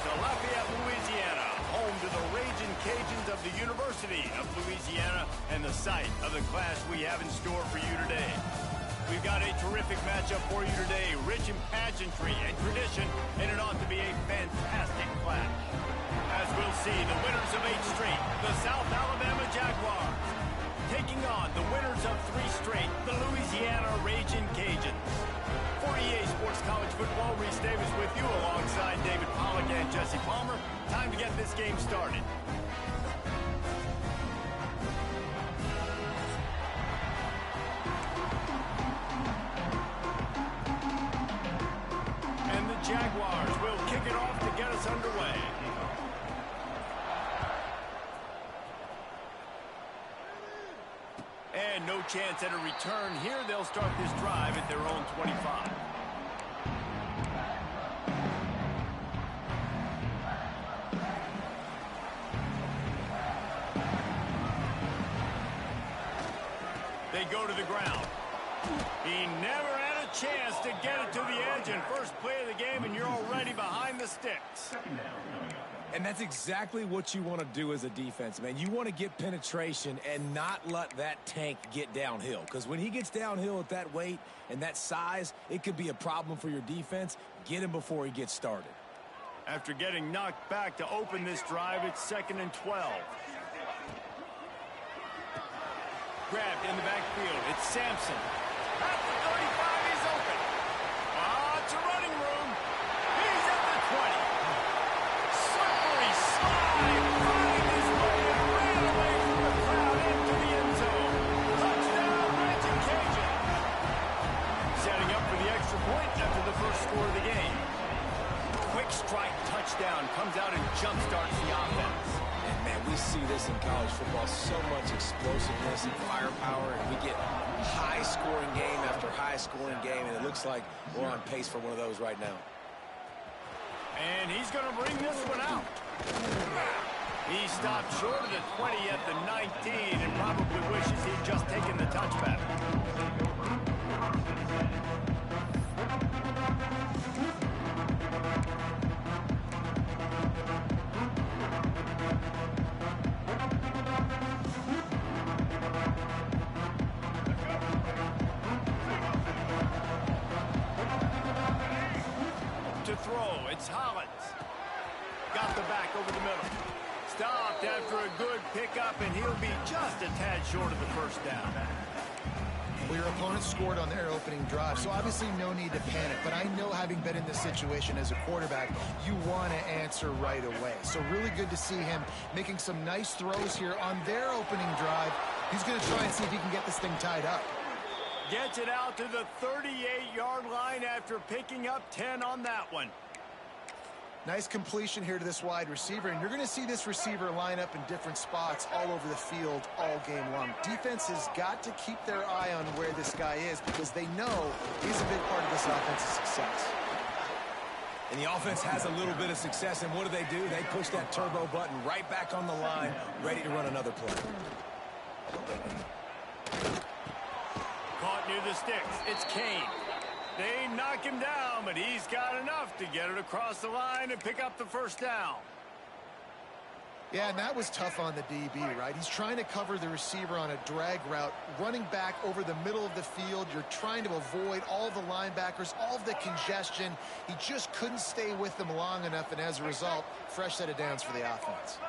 to Lafayette, Louisiana, home to the Ragin' Cajuns of the University of Louisiana and the site of the clash we have in store for you today. We've got a terrific matchup for you today, rich in pageantry and tradition, and it ought to be a fantastic clash. As we'll see, the winners of 8 straight, the South Alabama Jaguars, taking on the winners of 3 straight, the Louisiana Ragin' Cajuns. For EA Sports College Football, Reese Davis with you alongside David Pollack and Jesse Palmer. Time to get this game started. And the Jaguars will kick it off to get us underway. And no chance at a return here. They'll start this drive at their own 25. They go to the ground. He never had a chance to get it to the edge, and first play of the game, and you're already behind the sticks. And that's exactly what you want to do as a defense, man. You want to get penetration and not let that tank get downhill. Because when he gets downhill at that weight and that size, it could be a problem for your defense. Get him before he gets started. After getting knocked back to open this drive, it's 2nd and 12. Grabbed in the backfield. It's Sampson. At the 35, he's open. It's a running room. He's at the 20. Slippery slide. Finding his way and ran away from the crowd into the end zone. Touchdown, Ragin' Cajun. Setting up for the extra point after the first score of the game. Quick strike touchdown. Comes out and jumpstarts the offense. And, man, we see this in college football, so much explosiveness and firepower, and we get high-scoring game after high-scoring game, and it looks like we're on pace for one of those right now. And he's going to bring this one out. He stopped short of the 20 at the 19 and probably wishes he'd just taken the touchback. To throw, it's Hollins. Got the back over the middle. Stopped after a good pickup, and he'll be just a tad short of the first down. Well, your opponent scored on their opening drive, so obviously no need to panic. But I know, having been in this situation as a quarterback, you want to answer right away. So really good to see him making some nice throws here on their opening drive. He's going to try and see if he can get this thing tied up. Gets it out to the 38-yard line after picking up 10 on that one. Nice completion here to this wide receiver, and you're going to see this receiver line up in different spots all over the field all game long. Defense has got to keep their eye on where this guy is because they know he's a big part of this offense's success. And the offense has a little bit of success, and what do? They push that turbo button right back on the line, ready to run another play. Caught near the sticks. It's Kane. They knock him down, but he's got enough to get it across the line and pick up the first down. Yeah, and that was tough on the DB, right? He's trying to cover the receiver on a drag route, running back over the middle of the field. You're trying to avoid all the linebackers, all of the congestion. He just couldn't stay with them long enough, and as a result, fresh set of downs for the offense.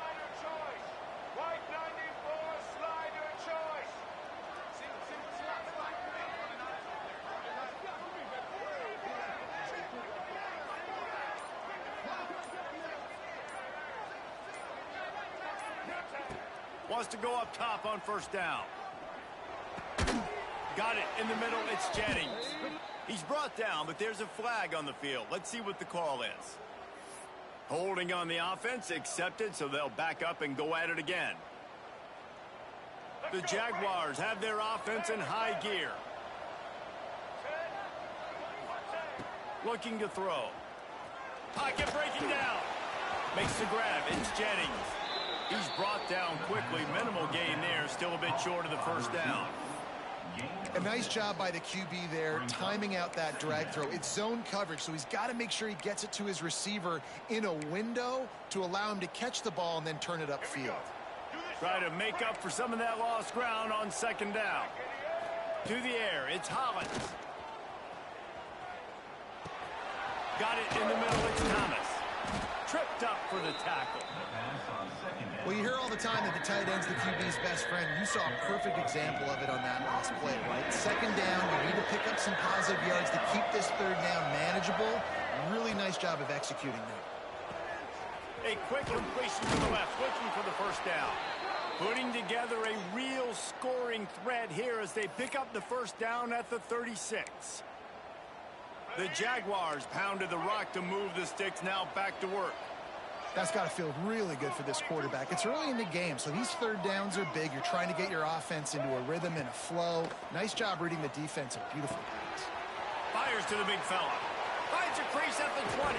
Wants to go up top on first down. Got it in the middle. It's Jennings. He's brought down, but there's a flag on the field. Let's see what the call is. Holding on the offense, accepted, so they'll back up and go at it again. The Jaguars have their offense in high gear. Looking to throw. Pocket breaking down. Makes the grab. It's Jennings. He's brought down quickly. Minimal gain there. Still a bit short of the first down. A nice job by the QB there, timing out that drag throw. It's zone coverage, so he's got to make sure he gets it to his receiver in a window to allow him to catch the ball and then turn it upfield. Try to make up for some of that lost ground on second down. To the air, it's Hollins. Got it in the middle, it's Thomas. Tripped up for the tackle. Well, you hear all the time that the tight end's the QB's best friend. You saw a perfect example of it on that last play, right? Second down, you need to pick up some positive yards to keep this third down manageable. Really nice job of executing that. A quick completion to the left, looking for the first down. Putting together a real scoring threat here as they pick up the first down at the 36. The Jaguars pounded the rock to move the sticks, now back to work. That's got to feel really good for this quarterback. It's early in the game, so these third downs are big. You're trying to get your offense into a rhythm and a flow. Nice job reading the defense. A beautiful pass. Fires to the big fella. Finds a crease at the 20.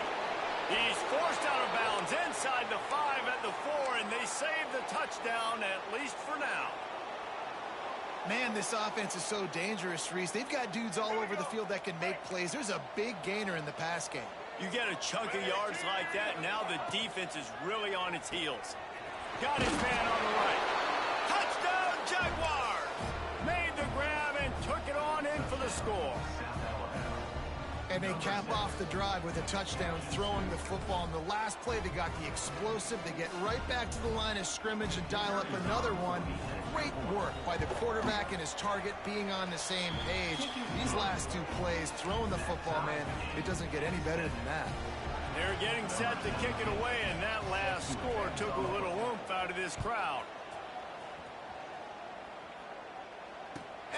He's forced out of bounds inside the 5 at the 4, and they save the touchdown, at least for now. Man, this offense is so dangerous, Reese. They've got dudes all over the field that can make plays. There's a big gainer in the pass game. You get a chunk of yards like that, now the defense is really on its heels. Got his man on the right. Touchdown, Jaguars! Made the grab and took it on in for the score. And they cap off the drive with a touchdown, throwing the football. In the last play, they got the explosive. They get right back to the line of scrimmage and dial up another one. Great work by the quarterback and his target being on the same page. These last two plays, throwing the football, man, it doesn't get any better than that. They're getting set to kick it away, and that last score took a little oomph out of this crowd.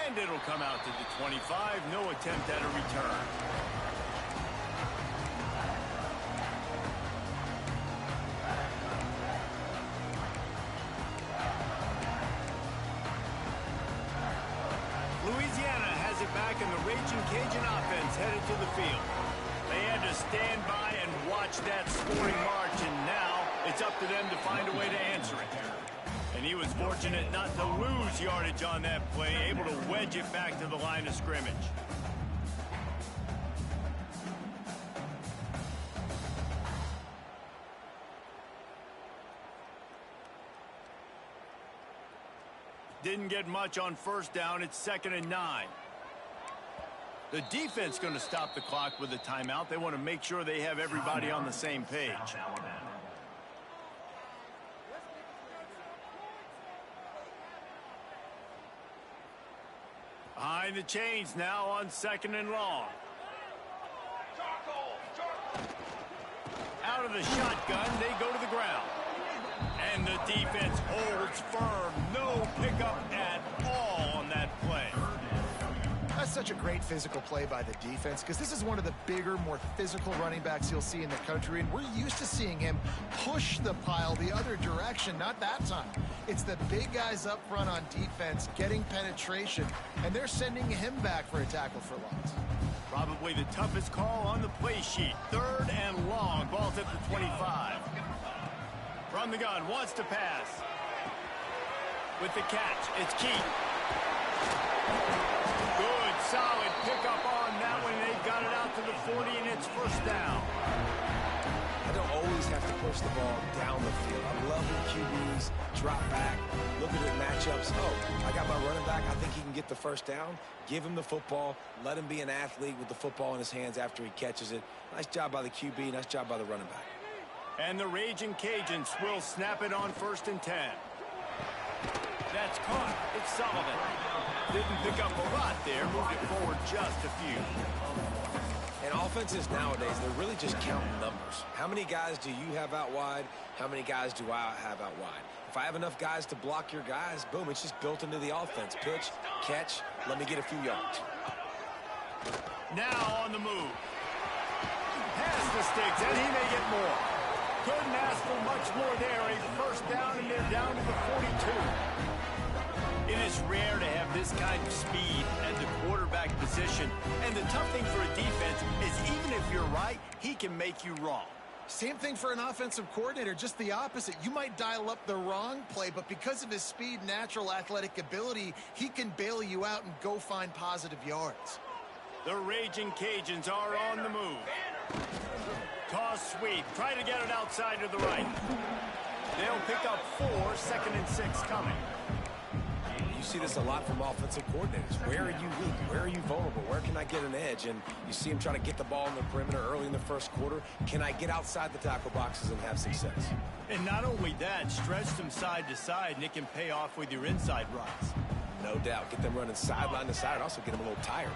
And it'll come out to the 25. No attempt at a return. Louisiana has it back, and the Raging Cajun offense headed to the field. They had to stand by and watch that scoring march, and now it's up to them to find a way to answer it. And he was fortunate not to lose yardage on that play, able to wedge it back to the line of scrimmage. Didn't get much on first down. It's 2nd and 9. The defense going to stop the clock with a timeout. They want to make sure they have everybody on the same page. Behind the chains now on 2nd and long. Out of the shotgun, they go to the ground. And the defense holds firm. No pickup at all on that play. That's such a great physical play by the defense, because this is one of the bigger, more physical running backs you'll see in the country, and we're used to seeing him push the pile the other direction. Not that time. It's the big guys up front on defense getting penetration, and they're sending him back for a tackle for loss. Probably the toughest call on the play sheet. 3rd and long. Ball's at the 25. From the gun, wants to pass. With the catch, it's Keith. Good, solid pickup on that one. They've got it out to the 40, and it's first down. I don't always have to push the ball down the field. I love when QBs drop back, look at the matchups. Oh, I got my running back. I think he can get the first down. Give him the football. Let him be an athlete with the football in his hands after he catches it. Nice job by the QB. Nice job by the running back. And the Raging Cajuns will snap it on 1st and 10. That's caught. It's Sullivan. Didn't pick up a lot there. Moved it forward just a few. And offenses nowadays, they're really just counting numbers. How many guys do you have out wide? How many guys do I have out wide? If I have enough guys to block your guys, boom, it's just built into the offense. Pitch, catch, let me get a few yards. Now on the move. Past the sticks, and he may get more. Couldn't ask for much more there. A first down, and they're down to the 42. It is rare to have this kind of speed at the quarterback position. And the tough thing for a defense is even if you're right, he can make you wrong. Same thing for an offensive coordinator, just the opposite. You might dial up the wrong play, but because of his speed, natural athletic ability, he can bail you out and go find positive yards. The Raging Cajuns are on the move. Toss sweep. Try to get it outside to the right. They'll pick up 4, 2nd and 6 coming. You see this a lot from offensive coordinators. Where are you weak? Where are you vulnerable? Where can I get an edge? And you see him trying to get the ball in the perimeter early in the first quarter. Can I get outside the tackle boxes and have success? And not only that, stretch them side to side, and it can pay off with your inside runs. No doubt. Get them running sideline to side. Also get them a little tired.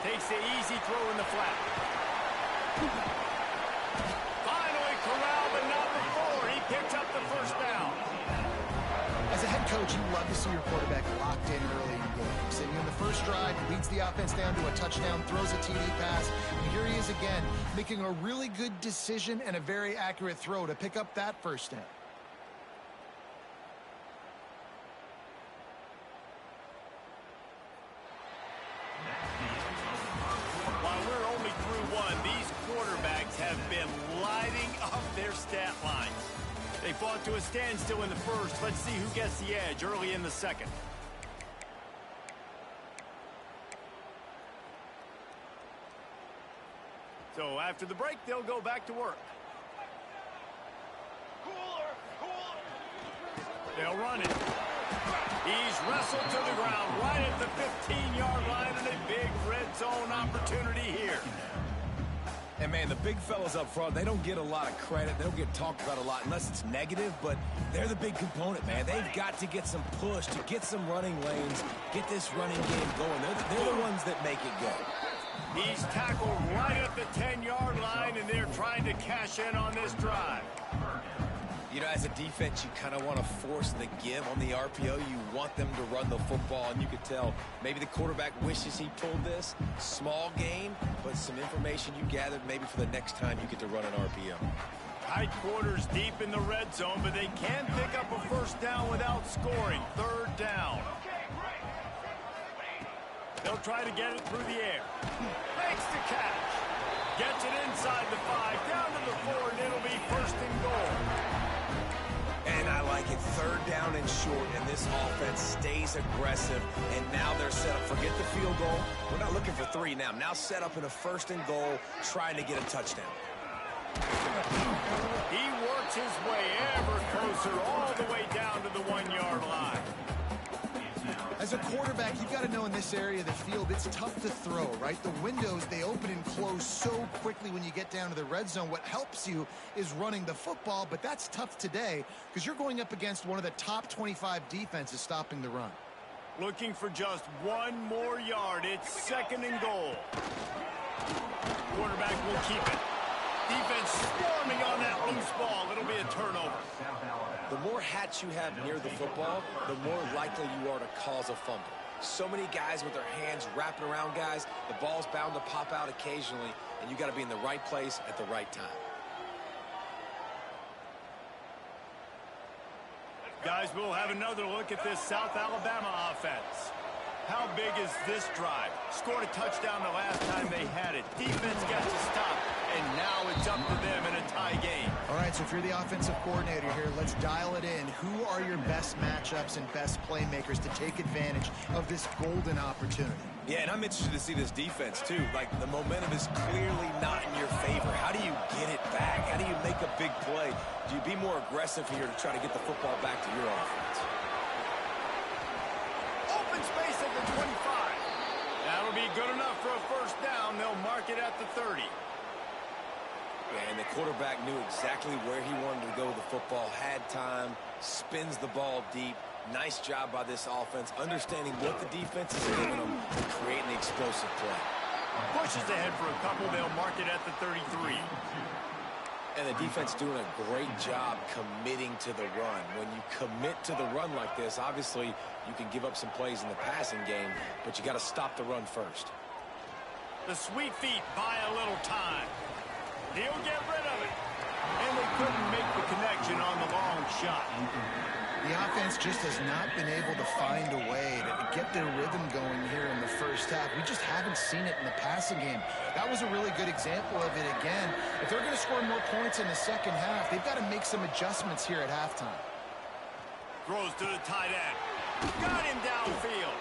Takes the easy throw in the flat. Finally corralled, but not before. He picks up the first down. As a head coach, you love to see your quarterback locked in early in games. And in the first drive, he leads the offense down to a touchdown, throws a TD pass, and here he is again, making a really good decision and a very accurate throw to pick up that first down. While we're only through one, these quarterbacks have been lighting up their stat lines. They fought to a standstill in the first. Let's see who gets the edge early in the second. So after the break, they'll go back to work. They'll run it. He's wrestled to the ground right at the 15-yard line, and a big red zone opportunity here. And, man, the big fellas up front, they don't get a lot of credit. They don't get talked about a lot unless it's negative, but they're the big component, man. They've got to get some push, to get some running lanes, get this running game going. They're the ones that make it go. He's tackled right at the 10-yard line, and they're trying to cash in on this drive. You know, as a defense, you kind of want to force the give on the RPO. You want them to run the football, and you could tell maybe the quarterback wishes he pulled this. Small gain, but some information you gathered maybe for the next time you get to run an RPO. Tight quarters deep in the red zone, but they can pick up a first down without scoring. 3rd down. They'll try to get it through the air. Makes the catch. Gets it inside the 5, down to the 4, and it'll be 1st and goal. And I like it. 3rd down and short, and this offense stays aggressive. And now they're set up. Forget the field goal. We're not looking for 3 now. Now set up in a 1st and goal, trying to get a touchdown. He works his way ever closer all the way down to the 1-yard line. As a quarterback, you've got to know in this area of the field, it's tough to throw, right? The windows, they open and close so quickly when you get down to the red zone. What helps you is running the football, but that's tough today because you're going up against one of the top 25 defenses stopping the run. Looking for just 1 more yard. It's 2nd and goal. Quarterback will keep it. Defense swarming on that loose ball. It'll be a turnover. The more hats you have near the football, the more likely you are to cause a fumble. So many guys with their hands wrapping around guys, the ball's bound to pop out occasionally, and you got to be in the right place at the right time. Guys, we'll have another look at this South Alabama offense. How big is this drive? Scored a touchdown the last time they had it. Defense got to stop, and now it's up to them in a tie game. All right, so if you're the offensive coordinator here, let's dial it in. Who are your best matchups and best playmakers to take advantage of this golden opportunity? Yeah, and I'm interested to see this defense, too. Like, the momentum is clearly not in your favor. How do you get it back? How do you make a big play? Do you be more aggressive here to try to get the football back to your offense? Open space at the 25. That'll be good enough for a first down. They'll mark it at the 30. Yeah, and the quarterback knew exactly where he wanted to go with the football, had time, spins the ball deep. Nice job by this offense, understanding what the defense is giving them and creating the explosive play. Pushes ahead for a couple. They'll mark it at the 33. And the defense doing a great job committing to the run. When you commit to the run like this, obviously you can give up some plays in the passing game, but you got to stop the run first. The sweet feet buy a little time. He'll get rid of it. And they couldn't make the connection on the long shot. The offense just has not been able to find a way to get their rhythm going here in the first half. We just haven't seen it in the passing game. That was a really good example of it again. If they're going to score more points in the second half, they've got to make some adjustments here at halftime. Throws to the tight end. Got him downfield.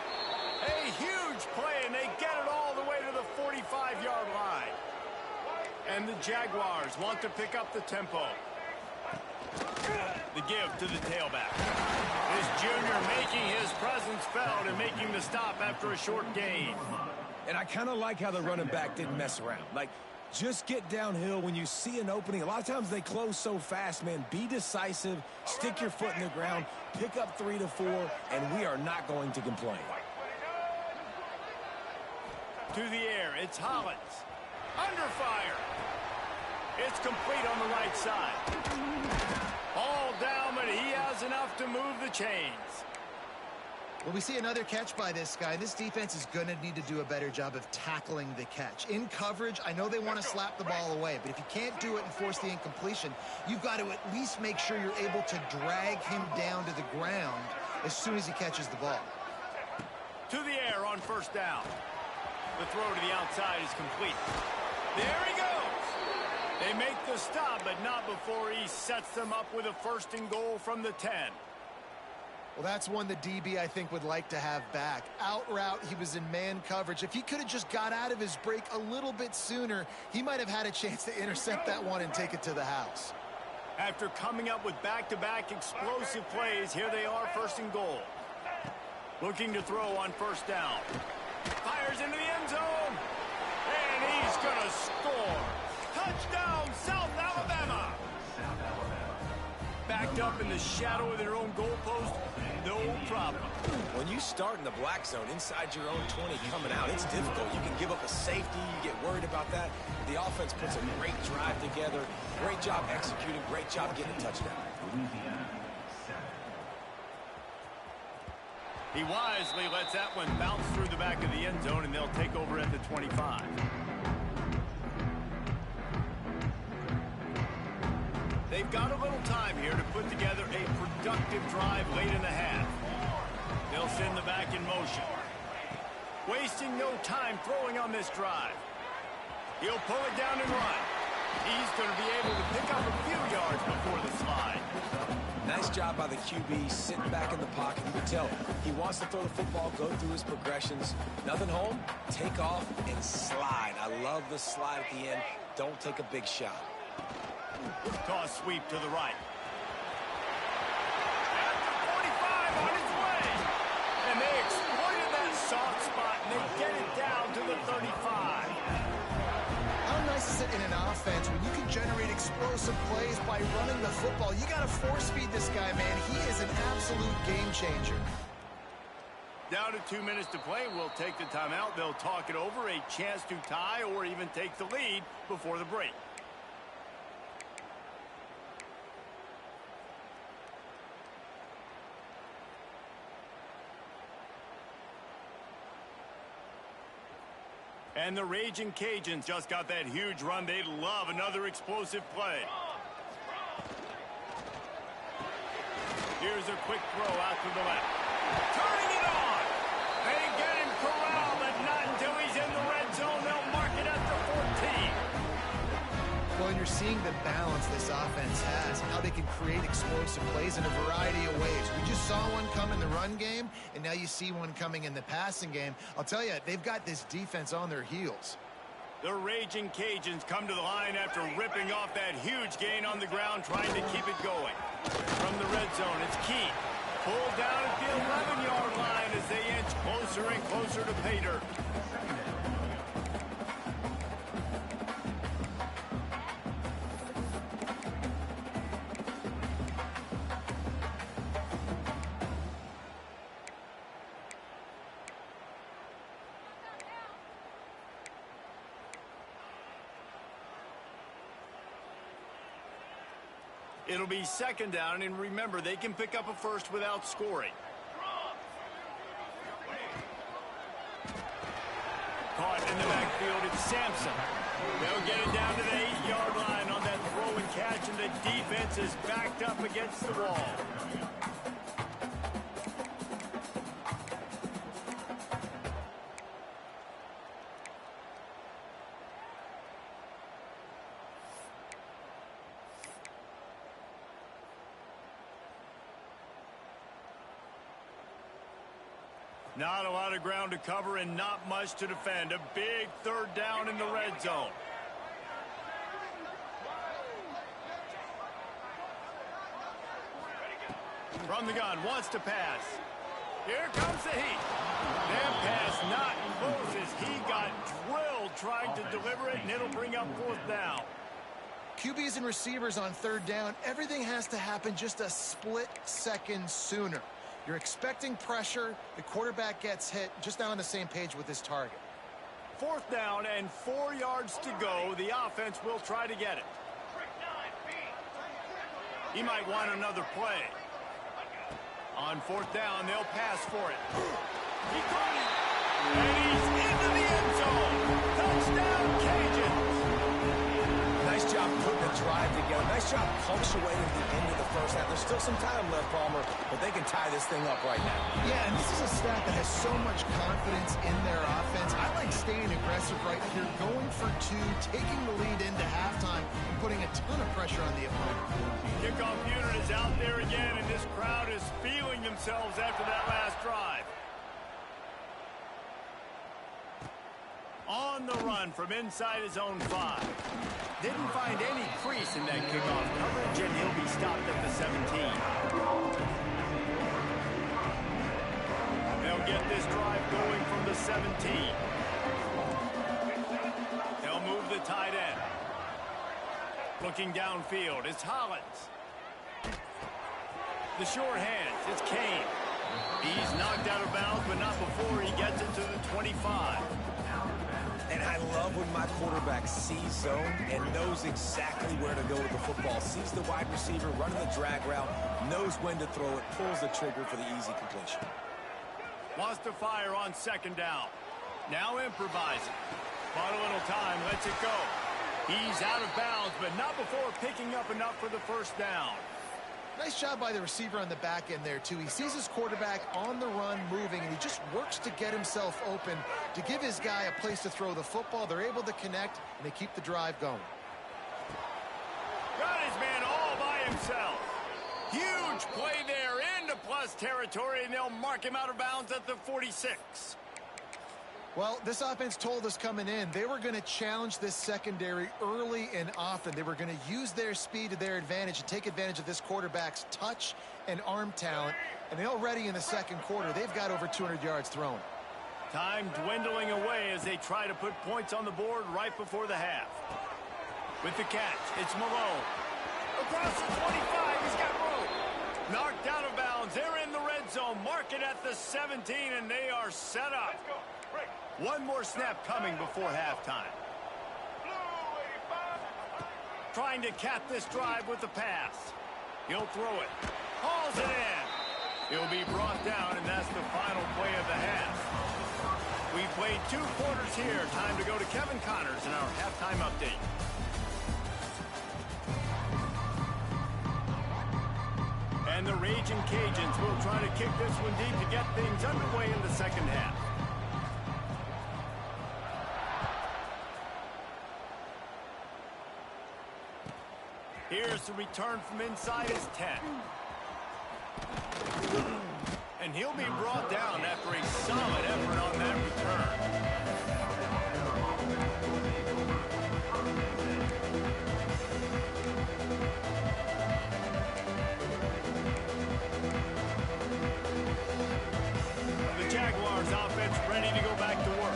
A huge play, and they get it all the way to the 45-yard line. And the Jaguars want to pick up the tempo. The give to the tailback. This junior making his presence felt and making the stop after a short gain. And I kind of like how the running back didn't mess around. Like, just get downhill when you see an opening. A lot of times they close so fast, man. Be decisive, stick your foot in the ground, pick up 3 to 4, and we are not going to complain. To the air, it's Hollins. Under fire. It's complete on the right side. All down, but he has enough to move the chains. Well, we see another catch by this guy. This defense is going to need to do a better job of tackling the catch. In coverage, I know they want to slap the ball away, but if you can't do it and force the incompletion, you've got to at least make sure you're able to drag him down to the ground as soon as he catches the ball. To the air on first down. The throw to the outside is complete. There he goes. They make the stop, but not before he sets them up with a first and goal from the 10. Well, that's one the DB, I think, would like to have back. Out route, he was in man coverage. If he could have just got out of his break a little bit sooner, he might have had a chance to intercept that one and take it to the house. After coming up with back-to-back explosive plays, here they are, first and goal. Looking to throw on first down. Fires into the end zone. And he's going to score. Touchdown, South Alabama. Backed up in the shadow of their own goalpost, no problem. When you start in the black zone inside your own 20 coming out, it's difficult. You can give up a safety. You get worried about that. The offense puts a great drive together. Great job executing. Great job getting a touchdown. He wisely lets that one bounce through the back of the end zone, and they'll take over at the 25. They've got a little time here to put together a productive drive late in the half. They'll send the back in motion. Wasting no time throwing on this drive. He'll pull it down and run. He's going to be able to pick up a few yards before the slide. Nice job by the QB, sitting back in the pocket. You can tell he wants to throw the football, go through his progressions. Nothing home, take off, and slide. I love the slide at the end. Don't take a big shot. Toss sweep to the right. After 45 on its way. And they exploited that soft spot, and they get it down to the 35. How nice is it in an offense when you can generate explosive plays by running the football? You got to force feed this guy, man. He is an absolute game changer. Down to 2 minutes to play. We'll take the timeout. They'll talk it over. A chance to tie or even take the lead before the break. And the Raging Cajuns just got that huge run. They'd love another explosive play. Here's a quick throw out to the left. Turning it on. They get him corralled, but not until he's in the red zone. They'll mark it at the 14. Well, and you're seeing the balance this offense has, how they can create explosive plays in a variety of ways. We just saw one come in the run game, and now you see one coming in the passing game. I'll tell you, they've got this defense on their heels. The Raging Cajuns come to the line after ripping off that huge gain on the ground, trying to keep it going. From the red zone, it's Keith. Pulled down at the 11-yard line as they inch closer and closer to pay dirt. It'll be second down, and remember, they can pick up a first without scoring. Caught in the backfield, it's Sampson. They'll get it down to the 8-yard line on that throw and catch, and the defense is backed up against the wall. Not a lot of ground to cover and not much to defend. A big third down in the red zone. From the gun, wants to pass. Here comes the heat. That pass not close as he got drilled trying to deliver it, and it'll bring up fourth down. QBs and receivers on third down, everything has to happen just a split second sooner. You're expecting pressure. The quarterback gets hit. Just not on the same page with his target. Fourth down and 4 yards to go. The offense will try to get it. He might want another play. On fourth down, they'll pass for it. He caught it. And he's into the end zone. Touchdown, Cajuns. Nice job putting the drive together. Nice job punctuating the end of the first half. There's still some time left, Palmer, but they can tie this thing up right now. Yeah, and this is a staff that has so much confidence in their offense. I like staying aggressive right here, going for two, taking the lead into halftime, and putting a ton of pressure on the opponent. Kickoff unit is out there again, and this crowd is feeling themselves after that last drive. On the run from inside his own 5. Didn't find any crease in that kickoff coverage, and he'll be stopped at the 17. They'll get this drive going from the 17. They'll move the tight end. Looking downfield, it's Hollins. The short hands, it's Kane. He's knocked out of bounds, but not before he gets it to the 25. And I love when my quarterback sees zone and knows exactly where to go with the football. Sees the wide receiver running the drag route, knows when to throw it, pulls the trigger for the easy completion. Wants to fire on second down. Now improvising. Bought a little time, lets it go. He's out of bounds, but not before picking up enough for the first down. Nice job by the receiver on the back end there, too. He sees his quarterback on the run moving, and he just works to get himself open to give his guy a place to throw the football. They're able to connect, and they keep the drive going. Got his man all by himself. Huge play there into plus territory, and they'll mark him out of bounds at the 46. Well, this offense told us coming in they were going to challenge this secondary early and often. They were going to use their speed to their advantage and take advantage of this quarterback's touch and arm talent. And already in the second quarter, they've got over 200 yards thrown. Time dwindling away as they try to put points on the board right before the half. With the catch, it's Malone. Across the 25, he's got room. Knocked out of bounds. They're in the red zone. Mark it at the 17, and they are set up. One more snap coming before halftime. Trying to cap this drive with the pass. He'll throw it. Hauls it in. He'll be brought down, and that's the final play of the half. We played 2 quarters here. Time to go to Kevin Connors in our halftime update. And the Raging Cajuns will try to kick this one deep to get things underway in the second half. Here's the return from inside his 10. And he'll be brought down after a solid effort on that return. The Jaguars offense ready to go back to work.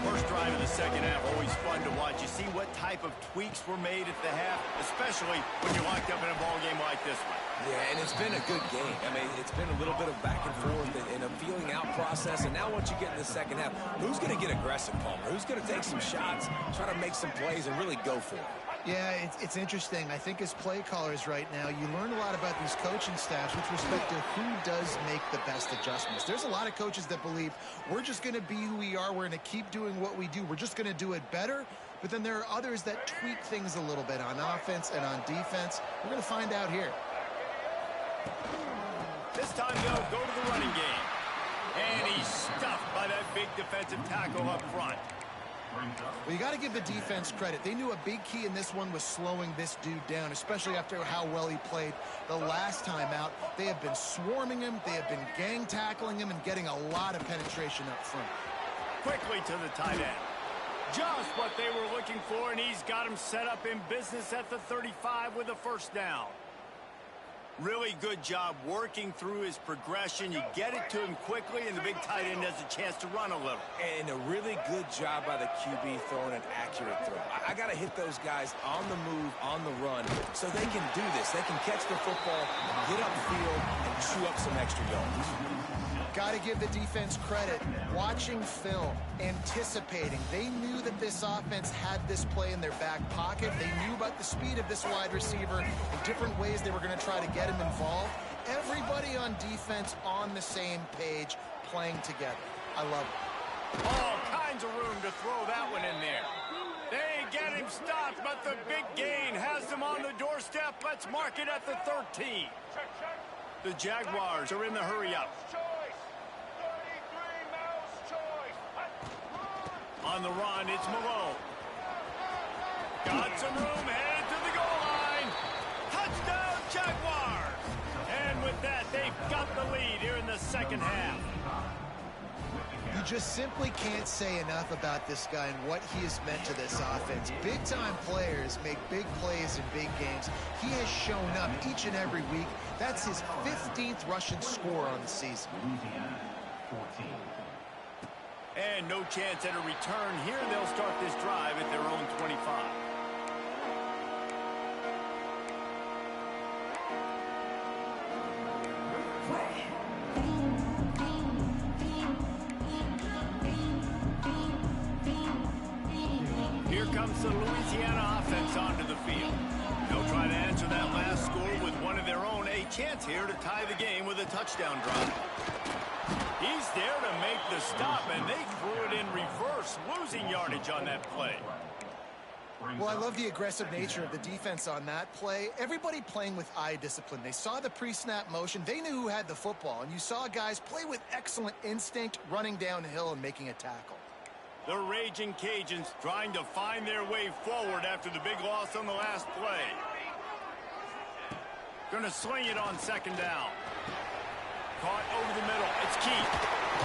First drive of the second half, always fun to watch. You see what type of tweaks were made at the half, especially when you're locked up in a ball game like this one. Yeah, and it's been a good game. I mean, it's been a little bit of back and forth and a feeling out process. And now once you get in the second half, who's going to get aggressive, Palmer? Who's going to take some shots, try to make some plays, and really go for it? Yeah, it's interesting. I think as play callers right now, you learn a lot about these coaching staffs with respect to who does make the best adjustments. There's a lot of coaches that believe we're just going to be who we are. We're going to keep doing what we do. We're just going to do it better. But then there are others that tweak things a little bit on offense and on defense. We're going to find out here. This time they'll go to the running game. And he's stuffed by that big defensive tackle up front. Well, you got to give the defense credit. They knew a big key in this one was slowing this dude down, especially after how well he played the last time out. They have been swarming him. They have been gang tackling him and getting a lot of penetration up front. Quickly to the tight end. Just what they were looking for, and he's got him set up in business at the 35 with a first down. Really good job working through his progression. You get it to him quickly, and the big tight end has a chance to run a little. And a really good job by the QB throwing an accurate throw. I got to hit those guys on the move, on the run, so they can do this. They can catch the football, get upfield, and chew up some extra yards. Got to give the defense credit. Watching film, anticipating. They knew that this offense had this play in their back pocket. They knew about the speed of this wide receiver and different ways they were going to try to get him involved. Everybody on defense on the same page, playing together. I love it. All kinds of room to throw that one in there. They get him stopped, but the big gain has them on the doorstep. Let's mark it at the 13. The Jaguars are in the hurry-up. On the run, it's Malone. Got some room, headed to the goal line. Touchdown, Jaguars! And with that, they've got the lead here in the second half. You just simply can't say enough about this guy and what he has meant to this offense. Big-time players make big plays in big games. He has shown up each and every week. That's his 15th rushing score on the season. And no chance at a return here. They'll start this drive at their own 25. Here comes the Louisiana offense onto the field. They'll try to answer that last score with one of their own. A chance here to tie the game with a touchdown drive. He's there to make the stop, and they threw it in reverse, losing yardage on that play. Well, I love the aggressive nature of the defense on that play. Everybody playing with eye discipline. They saw the pre-snap motion. They knew who had the football, and you saw guys play with excellent instinct, running downhill and making a tackle. The Raging Cajuns trying to find their way forward after the big loss on the last play. Going to sling it on second down. Caught over the middle. It's Keith.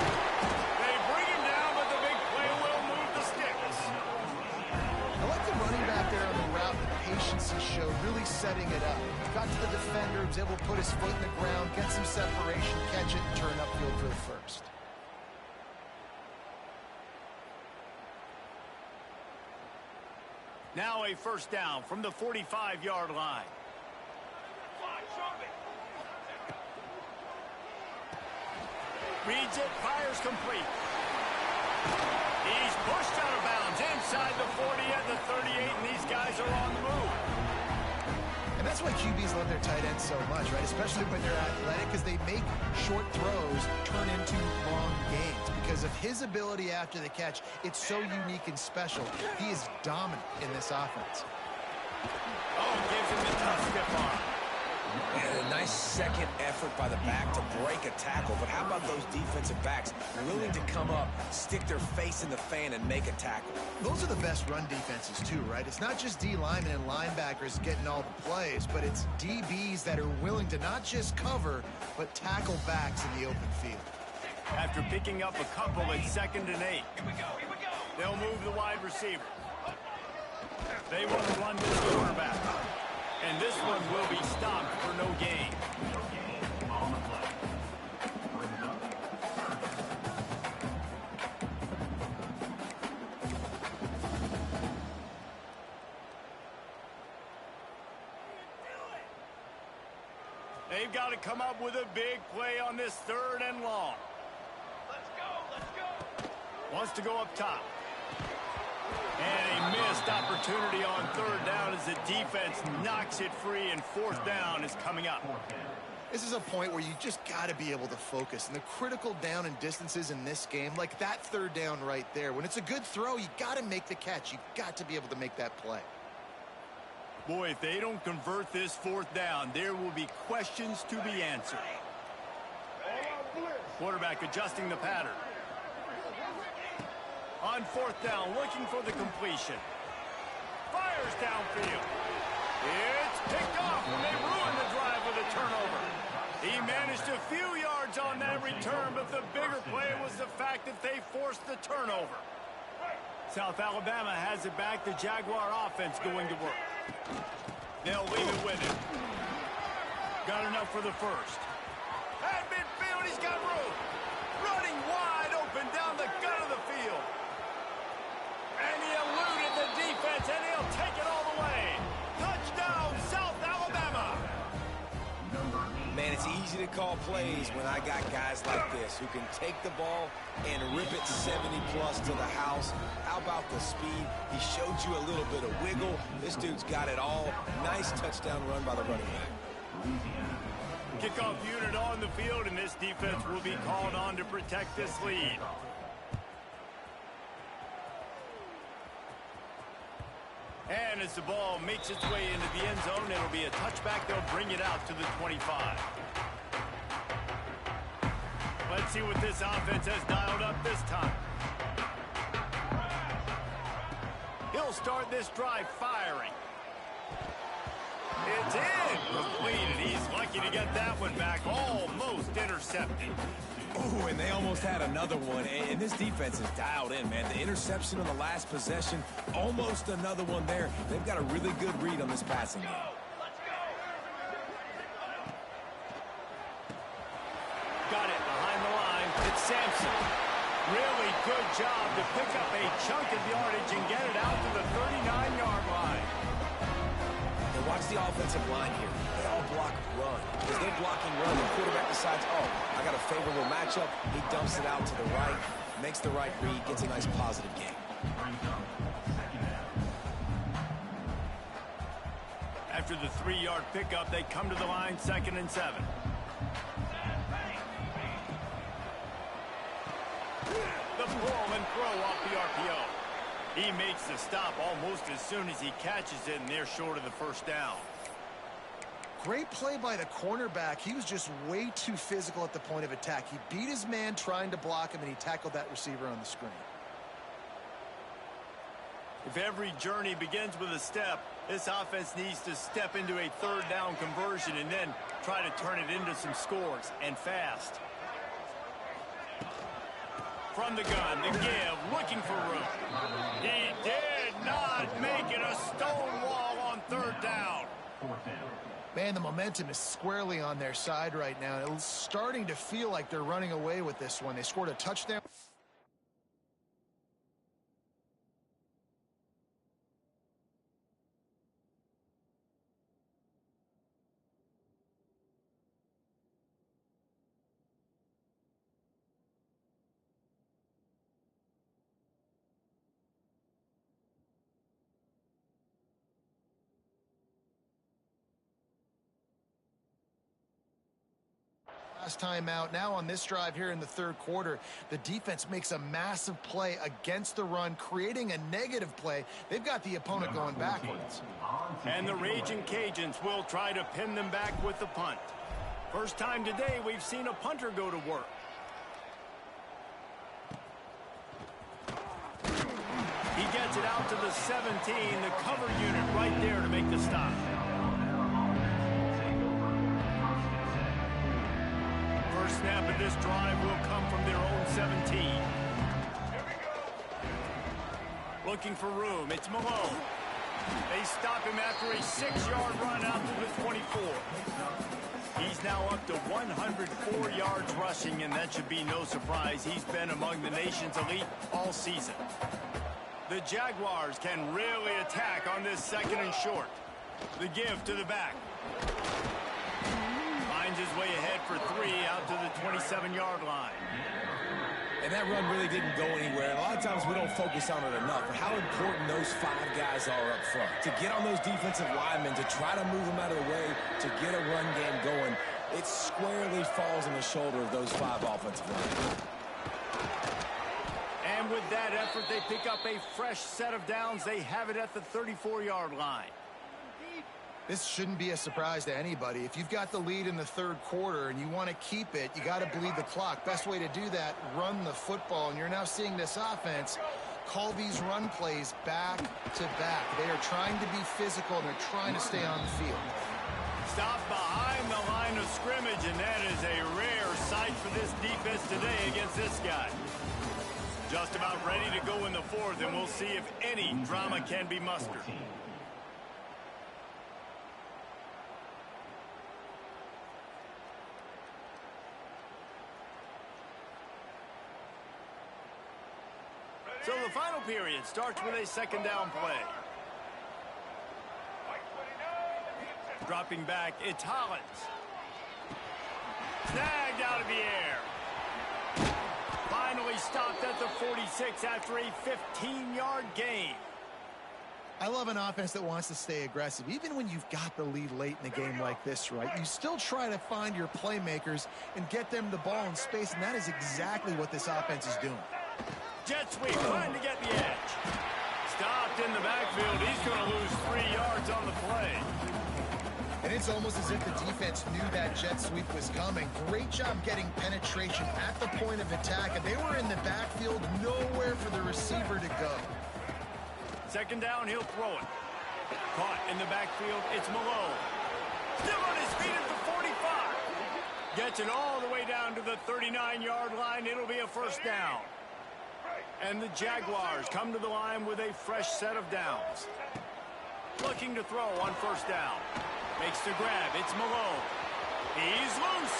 They bring him down, but the big play will move the sticks. I like the running back there on the route, the patience he showed, really setting it up. Got to the defender, was able to put his foot in the ground, get some separation, catch it, and turn upfield for the first. Now a first down from the 45-yard line. Reads it, fires complete. He's pushed out of bounds inside the 40 and the 38, and these guys are on the move. And that's why QBs love their tight ends so much, right? Especially when they're athletic, because they make short throws turn into long gains. Because of his ability after the catch, it's so unique and special. He is dominant in this offense. Oh, gives him the tough stiff arm. And a nice second effort by the back to break a tackle. But how about those defensive backs willing to come up, stick their face in the fan, and make a tackle? Those are the best run defenses, too, right? It's not just D linemen and linebackers getting all the plays, but it's DBs that are willing to not just cover, but tackle backs in the open field. After picking up a couple at 2nd and 8. They'll move the wide receiver. They want to run this quarterback. And this one will be stopped for no gain. They've got to come up with a big play on this 3rd and long. Let's go. Wants to go up top. And a missed opportunity on 3rd down as the defense knocks it free, and 4th down is coming up. This is a point where you just got to be able to focus. And the critical down and distances in this game, like that 3rd down right there, when it's a good throw, you got to make the catch. You've got to be able to make that play. Boy, if they don't convert this 4th down, there will be questions to be answered. Quarterback adjusting the pattern. On fourth down, looking for the completion. Fires downfield. It's picked off, and they ruin the drive with a turnover. He managed a few yards on that return, but the bigger play was the fact that they forced the turnover. South Alabama has it back. The Jaguar offense going to work. They'll leave it with him. Got enough for the first. At midfield, he's got room. Running wide open down the gut of the field. And he eluded the defense, and he'll take it all the way. Touchdown, South Alabama. Man, it's easy to call plays when I got guys like this who can take the ball and rip it 70-plus to the house. How about the speed? He showed you a little bit of wiggle. This dude's got it all. Nice touchdown run by the running back. Kickoff unit on the field, and this defense will be called on to protect this lead. And as the ball makes its way into the end zone, it'll be a touchback. They'll bring it out to the 25. Let's see what this offense has dialed up this time. He'll start this drive firing. It's in. Completed. He's lucky to get that one back. Almost intercepted. Ooh, and they almost had another one. And this defense is dialed in, man. The interception on the last possession, almost another one there. They've got a really good read on this passing game. Got it behind the line. It's Sampson. Really good job to pick up a chunk of yardage and get it out to the 39-yard line. And watch the offensive line here. They all block run. Because they're blocking run, the quarterback decides, oh, I got a favorable matchup. He dumps it out to the right, makes the right read, gets a nice positive gain. After the 3-yard pickup, they come to the line, 2nd and 7. The pull and throw off the RPO. He makes the stop almost as soon as he catches it, and they're short of the first down. Great play by the cornerback. He was just way too physical at the point of attack. He beat his man trying to block him, and he tackled that receiver on the screen. If every journey begins with a step, this offense needs to step into a 3rd down conversion and then try to turn it into some scores, and fast. From the gun, the give, looking for room. He did not make it a stone wall on 3rd down. Man, the momentum is squarely on their side right now. It's starting to feel like they're running away with this one. They scored a touchdown. Last time out. Now on this drive here in the 3rd quarter, the defense makes a massive play against the run, creating a negative play. They've got the opponent going backwards. And the Raging Cajuns will try to pin them back with the punt. First time today we've seen a punter go to work. He gets it out to the 17, the cover unit right there to make the stop. First snap of this drive will come from their own 17. Looking for room, it's Malone. They stop him after a 6-yard run out to the 24. He's now up to 104 yards rushing, and that should be no surprise. He's been among the nation's elite all season. The Jaguars can really attack on this 2nd and short. The give to the back. Finds his way ahead for 3 out to the 27-yard line. And that run really didn't go anywhere. A lot of times we don't focus on it enough, but how important those 5 guys are up front. To get on those defensive linemen, to try to move them out of the way, to get a run game going, it squarely falls on the shoulder of those 5 offensive linemen. And with that effort, they pick up a fresh set of downs. They have it at the 34-yard line. This shouldn't be a surprise to anybody. If you've got the lead in the 3rd quarter and you want to keep it, you got to bleed the clock. Best way to do that, run the football. And you're now seeing this offense call these run plays back to back. They are trying to be physical, and they're trying to stay on the field. Stop behind the line of scrimmage, and that is a rare sight for this defense today against this guy. Just about ready to go in the fourth, and we'll see if any drama can be mustered. So the final period starts with a second down play. Dropping back, it's Hollins. Snagged out of the air. Finally stopped at the 46 after a 15-yard gain. I love an offense that wants to stay aggressive. Even when you've got the lead late in a game like this, right, you still try to find your playmakers and get them the ball in space, and that is exactly what this offense is doing. Jet sweep, trying to get the edge. Stopped in the backfield. He's going to lose 3 yards on the play. And it's almost as if the defense knew that jet sweep was coming. Great job getting penetration at the point of attack, and they were in the backfield, nowhere for the receiver to go. Second down, he'll throw it. Caught in the backfield, it's Malone. Still on his feet at the 45. Gets it all the way down to the 39-yard line. It'll be a first down. And the Jaguars come to the line with a fresh set of downs. Looking to throw on first down. Makes the grab. It's Malone. He's loose.